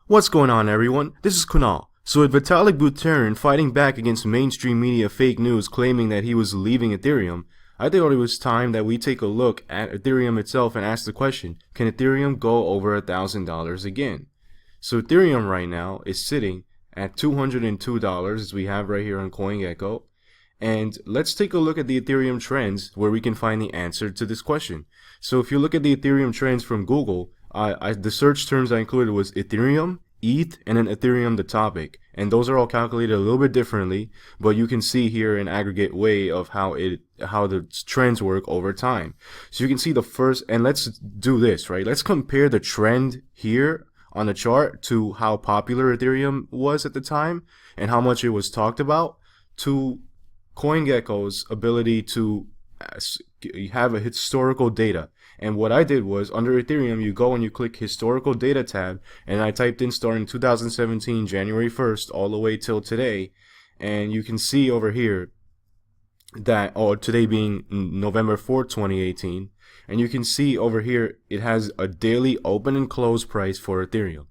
What's going on, everyone? This is Kunal. So with Vitalik Buterin fighting back against mainstream media fake news claiming that he was leaving Ethereum, I thought it was time that we take a look at Ethereum itself and ask the question, can Ethereum go over $1,000 again? So Ethereum right now is sitting at $202 as we have right here on CoinGecko. And let's take a look at the Ethereum trends where we can find the answer to this question. So if you look at the Ethereum trends from Google, the search terms I included was Ethereum, ETH, and then Ethereum the topic. And those are all calculated a little bit differently, but you can see here an aggregate way of how the trends work over time. So you can see the first, and let's do this, right? Let's compare the trend here on the chart to how popular Ethereum was at the time and how much it was talked about to CoinGecko's ability to have a historical data. And what I did was, under Ethereum, you go and you click historical data tab, and I typed in starting 2017 January 1st all the way till today, and you can see over here that, or today being November 4th 2018, and you can see over here it has a daily open and close price for Ethereum.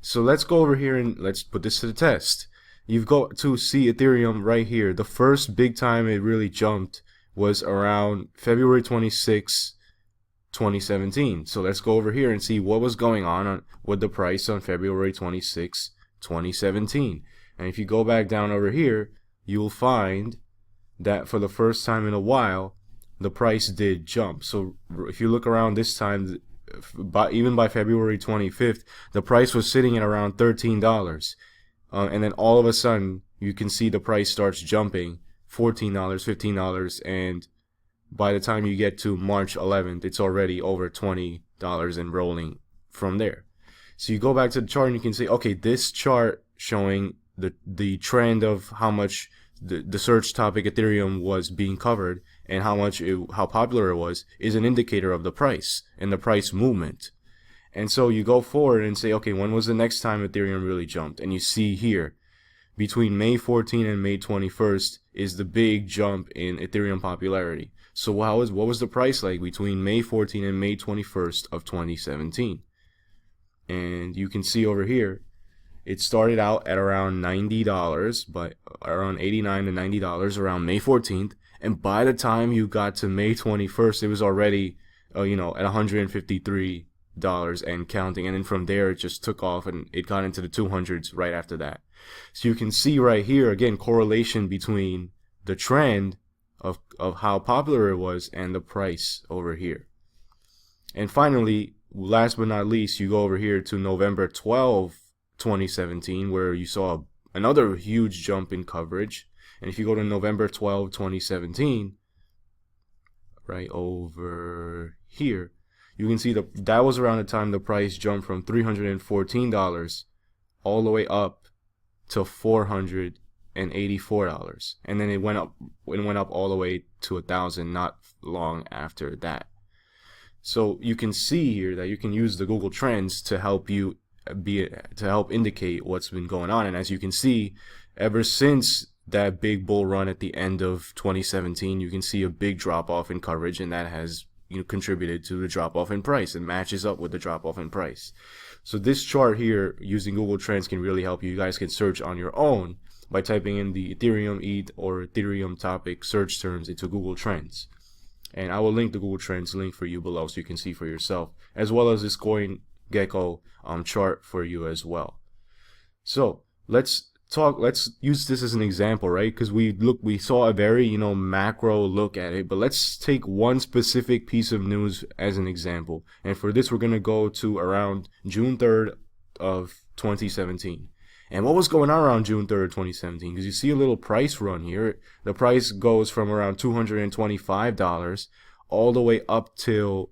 So let's go over here and let's put this to the test. You've got to see Ethereum right here. The first big time it really jumped was around February 26, 2017. So let's go over here and see what was going on with the price on February 26, 2017. And if you go back down over here, you'll find that for the first time in a while, the price did jump. So if you look around this time, even by February 25th, the price was sitting at around $13. And then all of a sudden, you can see the price starts jumping $14, $15, and by the time you get to March 11th, it's already over $20 and rolling from there. So you go back to the chart and you can say, okay, this chart showing the trend of how much the search topic Ethereum was being covered and how popular it was is an indicator of the price and the price movement. And so you go forward and say, okay, when was the next time Ethereum really jumped? And you see here, between May 14 and May 21st is the big jump in Ethereum popularity. So what was the price like between May 14 and May 21st of 2017? And you can see over here, it started out at around $90, but around $89 to $90 around May 14th. And by the time you got to May 21st, it was already, at $153 and counting. And then from there, it just took off and it got into the 200s right after that. So you can see right here, again, correlation between the trend of how popular it was and the price over here. And finally, last but not least, you go over here to November 12, 2017, where you saw another huge jump in coverage. And if you go to November 12, 2017, right over here, you can see that was around the time the price jumped from $314 all the way up to $484, and then it went up all the way to $1,000 not long after that. So you can see here that you can use the Google Trends to help indicate what's been going on. And as you can see, ever since that big bull run at the end of 2017, you can see a big drop off in coverage, and that has contributed to the drop off in price and matches up with the drop off in price. So this chart here using Google Trends can really help you. You guys can search on your own by typing in the Ethereum ETH or Ethereum topic search terms into Google Trends. And I will link the Google Trends link for you below so you can see for yourself, as well as this CoinGecko chart for you as well. So let's use this as an example, right? Because we saw a very macro look at it, but let's take one specific piece of news as an example. And for this, we're gonna go to around June 3rd of 2017. And what was going on around June 3rd, 2017? Because you see a little price run here. The price goes from around $225 all the way up till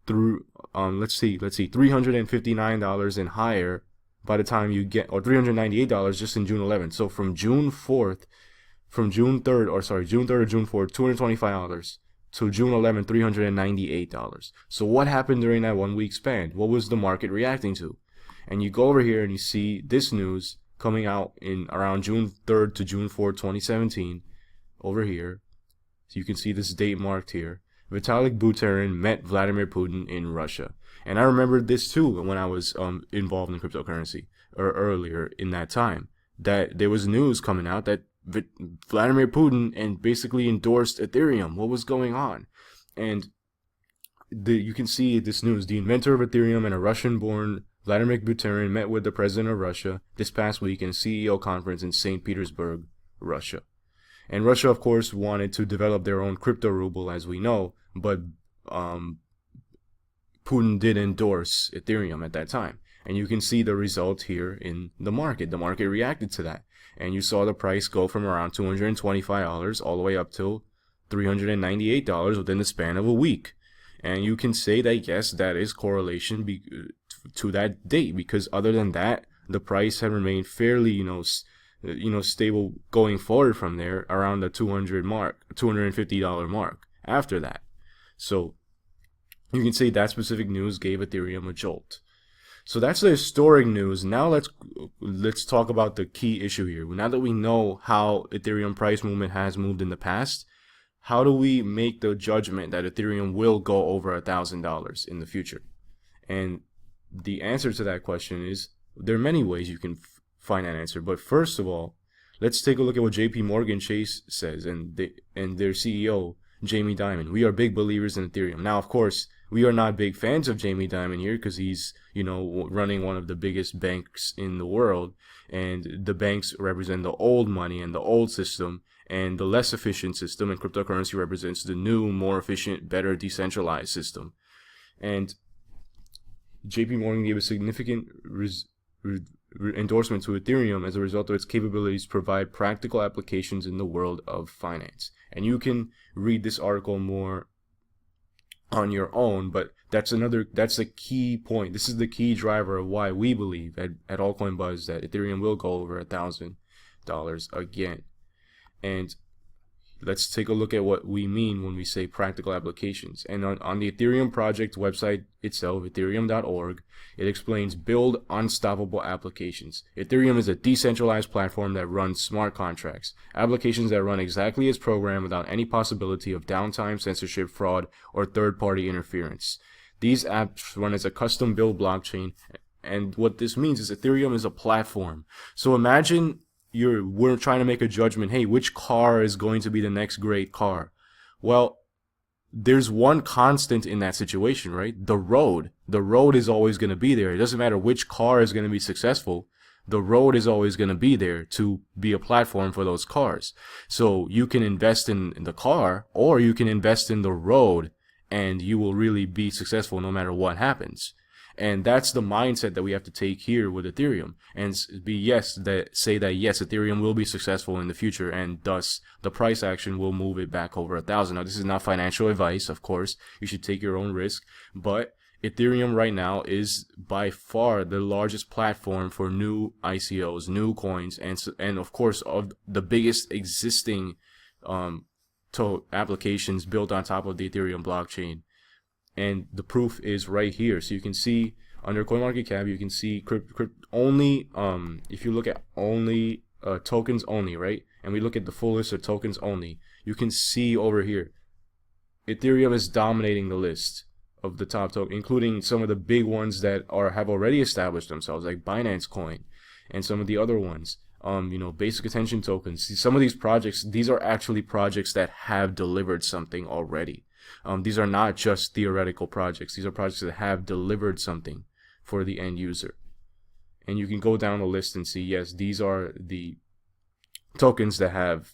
$359 and higher by the time you get, or $398 just in June 11th. So from June 3rd or June 4th, $225 to June 11th, $398. So what happened during that 1 week span? What was the market reacting to? And you go over here and you see this news coming out in around June 3rd to June 4th, 2017 over here. So you can see this date marked here. Vitalik Buterin met Vladimir Putin in Russia. And I remember this too when I was involved in cryptocurrency or earlier in that time, that there was news coming out that Vladimir Putin and basically endorsed Ethereum. What was going on? And you can see this news. The inventor of Ethereum and a Russian-born Vladimir Buterin met with the president of Russia this past week in a CEO conference in St. Petersburg, Russia. And Russia, of course, wanted to develop their own crypto ruble, as we know, but Putin did endorse Ethereum at that time. And you can see the result here in the market. The market reacted to that. And you saw the price go from around $225 all the way up to $398 within the span of a week. And you can say that, yes, that is correlation to that date, because other than that, the price had remained fairly, stable going forward from there around the $250 mark after that. So you can say that specific news gave Ethereum a jolt. So that's the historic news. Now let's talk about the key issue here. Now that we know how Ethereum price movement has moved in the past, how do we make the judgment that Ethereum will go over $1,000 in the future? And the answer to that question is, there are many ways you can find that answer. But first of all, let's take a look at what JPMorgan Chase says and their CEO, Jamie Dimon. We are big believers in Ethereum. Now, of course, we are not big fans of Jamie Dimon here because he's, running one of the biggest banks in the world. And the banks represent the old money and the old system, and the less efficient system, and cryptocurrency represents the new, more efficient, better decentralized system. And JP Morgan gave a significant endorsement to Ethereum as a result of its capabilities to provide practical applications in the world of finance. And you can read this article more on your own, but that's the key point. This is the key driver of why we believe at Altcoin Buzz that Ethereum will go over $1,000 again. And let's take a look at what we mean when we say practical applications. And on the Ethereum project website itself, ethereum.org, it explains build unstoppable applications. Ethereum is a decentralized platform that runs smart contracts, applications that run exactly as programmed without any possibility of downtime, censorship, fraud, or third-party interference. These apps run as a custom-built blockchain, and what this means is Ethereum is a platform. So imagine we're trying to make a judgment, hey, which car is going to be the next great car? Well, there's one constant in that situation, right? The road. The road is always going to be there. It doesn't matter which car is going to be successful. The road is always going to be there to be a platform for those cars. So you can invest in the car, or you can invest in the road, and you will really be successful no matter what happens. And that's the mindset that we have to take here with Ethereum, and say that yes, Ethereum will be successful in the future, and thus the price action will move it back over 1,000. Now, this is not financial advice, of course. You should take your own risk, but Ethereum right now is by far the largest platform for new ICOs, new coins, and of course of the biggest existing applications built on top of the Ethereum blockchain. And the proof is right here. So you can see under CoinMarketCap, you can see only, if you look at only tokens only, right? And we look at the full list of tokens only, you can see over here, Ethereum is dominating the list of the top token, including some of the big ones that have already established themselves, like Binance Coin and some of the other ones. Basic attention tokens. See, some of these projects, these are actually projects that have delivered something already. These are not just theoretical projects. These are projects that have delivered something for the end user. And you can go down the list and see, yes, these are the tokens that have,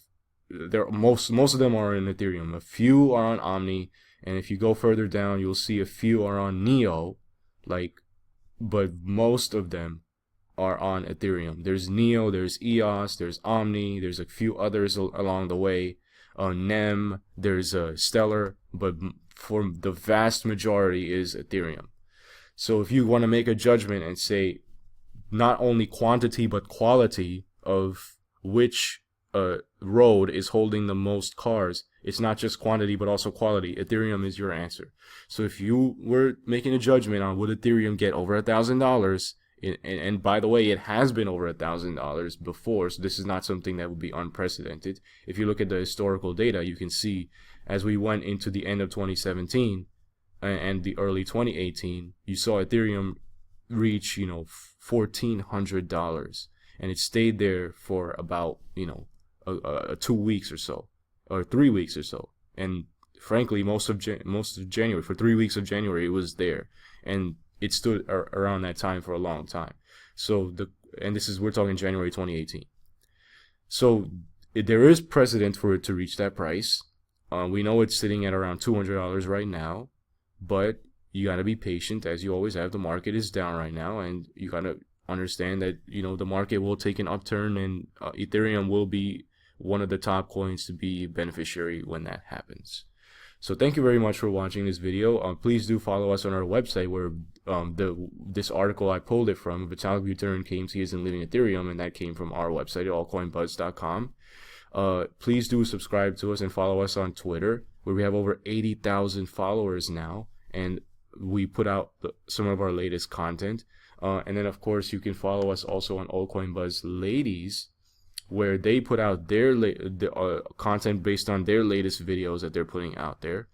most of them are in Ethereum. A few are on Omni, and if you go further down, you'll see a few are on Neo, but most of them are on Ethereum. There's Neo, there's EOS, there's Omni, there's a few others along the way. NEM, there's Stellar, but for the vast majority is Ethereum. So if you want to make a judgment and say not only quantity but quality of which road is holding the most cars, it's not just quantity but also quality. Ethereum is your answer. So if you were making a judgment on would Ethereum get over $1,000, and by the way, it has been over $1,000 before, so this is not something that would be unprecedented. If you look at the historical data, you can see as we went into the end of 2017, and the early 2018, you saw Ethereum reach, $1,400, and it stayed there for about, 2 weeks or so, or 3 weeks or so. And frankly, most of January, for 3 weeks of January, it was there, and it stood around that time for a long time. So we're talking January 2018. So there is precedent for it to reach that price. We know it's sitting at around $200 right now, but you gotta be patient, as you always have. The market is down right now, and you gotta understand that the market will take an upturn, and Ethereum will be one of the top coins to be beneficiary when that happens. So thank you very much for watching this video. Please do follow us on our website, where this article I pulled it from. Vitalik Buterin claims he isn't leaving Ethereum, and that came from our website at altcoinbuzz.com. Please do subscribe to us and follow us on Twitter, where we have over 80,000 followers now, and we put out some of our latest content. And then, of course, you can follow us also on Altcoin Buzz Ladies, where they put out their content based on their latest videos that they're putting out there.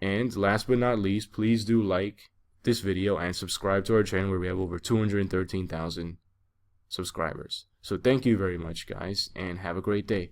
And last but not least, please do like this video and subscribe to our channel, where we have over 213,000 subscribers. So thank you very much, guys, and have a great day.